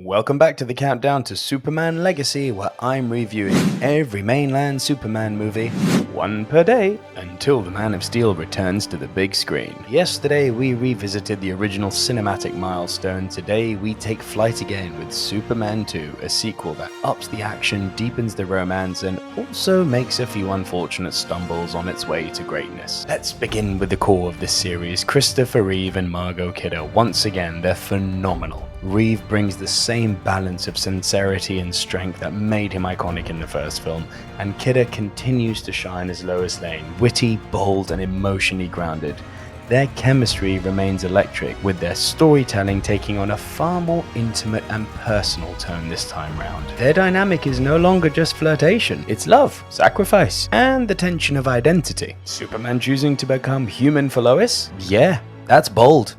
Welcome back to the countdown to Superman Legacy, where I'm reviewing every mainland Superman movie, one per day, until the Man of Steel returns to the big screen. Yesterday we revisited the original cinematic milestone. Today we take flight again with Superman 2, a sequel that ups the action, deepens the romance, and also makes a few unfortunate stumbles on its way to greatness. Let's begin with the core of this series. Christopher Reeve and Margot Kidder. Once again, they're phenomenal. Reeve brings the same balance of sincerity and strength that made him iconic in the first film, and Kidder continues to shine as Lois Lane, witty, bold, and emotionally grounded. Their chemistry remains electric, with their storytelling taking on a far more intimate and personal tone this time round. Their dynamic is no longer just flirtation, it's love, sacrifice, and the tension of identity. Superman choosing to become human for Lois? Yeah. That's bold.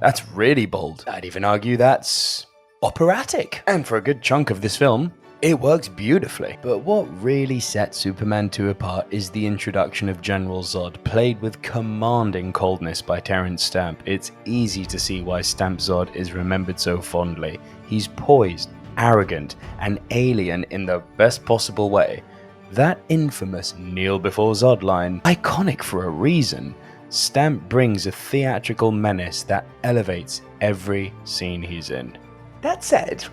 That's really bold. I'd even argue that's operatic. And for a good chunk of this film, it works beautifully. But what really sets Superman 2 apart is the introduction of General Zod, played with commanding coldness by Terrence Stamp. It's easy to see why Stamp Zod is remembered so fondly. He's poised, arrogant, and alien in the best possible way. That infamous kneel before Zod line, iconic for a reason. Stamp brings a theatrical menace that elevates every scene he's in. That said,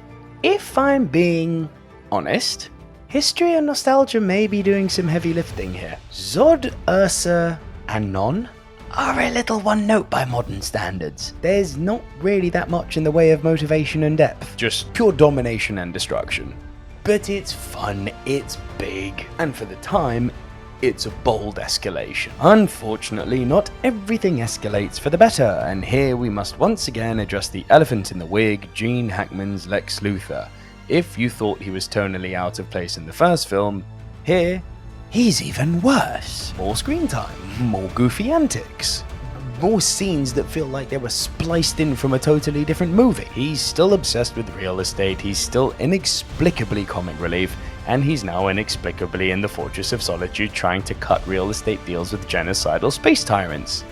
if I'm being honest, history and nostalgia may be doing some heavy lifting here. Zod, Ursa, and Non are a little one note by modern standards. There's not really that much in the way of motivation and depth, just pure domination and destruction. But it's fun, it's big, and for the time, it's a bold escalation. Unfortunately, not everything escalates for the better, and here we must once again address the elephant in the wig, Gene Hackman's Lex Luthor. If you thought he was tonally out of place in the first film, here, he's even worse. More screen time, more goofy antics, more scenes that feel like they were spliced in from a totally different movie. He's still obsessed with real estate, he's still inexplicably comic relief, and he's now inexplicably in the Fortress of Solitude trying to cut real estate deals with genocidal space tyrants.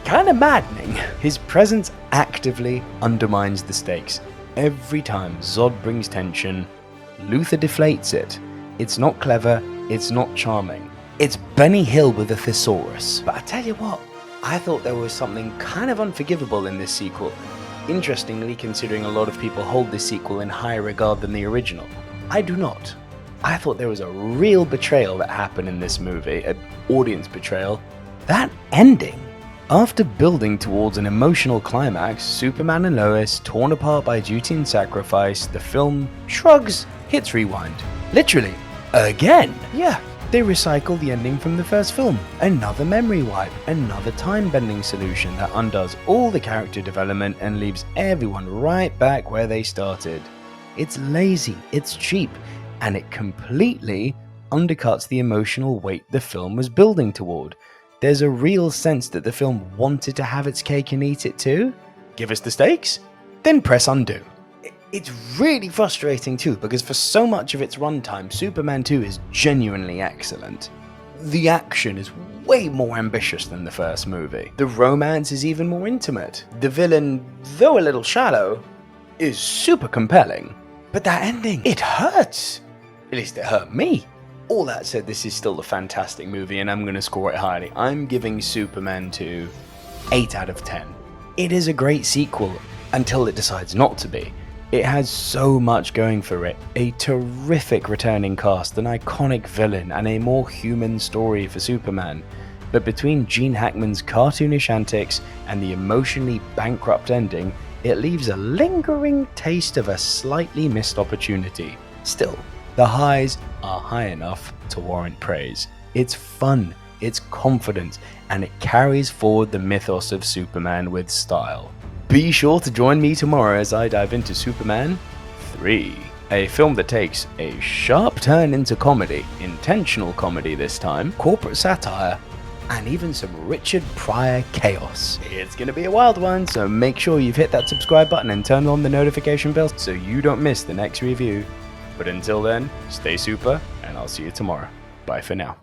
Kinda maddening. His presence actively undermines the stakes. Every time Zod brings tension, Luthor deflates it. It's not clever, it's not charming. It's Benny Hill with a thesaurus. But I tell you what, I thought there was something kind of unforgivable in this sequel. Interestingly, considering a lot of people hold this sequel in higher regard than the original. I do not. I thought there was a real betrayal that happened in this movie, an audience betrayal. That ending! After building towards an emotional climax, Superman and Lois torn apart by duty and sacrifice, the film shrugs, hits rewind. Literally, again! Yeah, they recycle the ending from the first film. Another memory wipe, another time-bending solution that undoes all the character development and leaves everyone right back where they started. It's lazy, it's cheap, and it completely undercuts the emotional weight the film was building toward. There's a real sense that the film wanted to have its cake and eat it too. Give us the stakes, then press undo. It's really frustrating too, because for so much of its runtime, Superman 2 is genuinely excellent. The action is way more ambitious than the first movie. The romance is even more intimate. The villain, though a little shallow, is super compelling. But that ending, it hurts. At least it hurt me. All that said, this is still a fantastic movie, and I'm going to score it highly. I'm giving Superman 2 8 out of 10. It is a great sequel until it decides not to be. It has so much going for it. A terrific returning cast, an iconic villain, and a more human story for Superman. But between Gene Hackman's cartoonish antics and the emotionally bankrupt ending, it leaves a lingering taste of a slightly missed opportunity. Still, the highs are high enough to warrant praise. It's fun, it's confident, and it carries forward the mythos of Superman with style. Be sure to join me tomorrow as I dive into Superman 3, a film that takes a sharp turn into comedy, intentional comedy this time, corporate satire, and even some Richard Pryor chaos. It's gonna be a wild one, so make sure you've hit that subscribe button and turn on the notification bell so you don't miss the next review. But until then, stay super, and I'll see you tomorrow. Bye for now.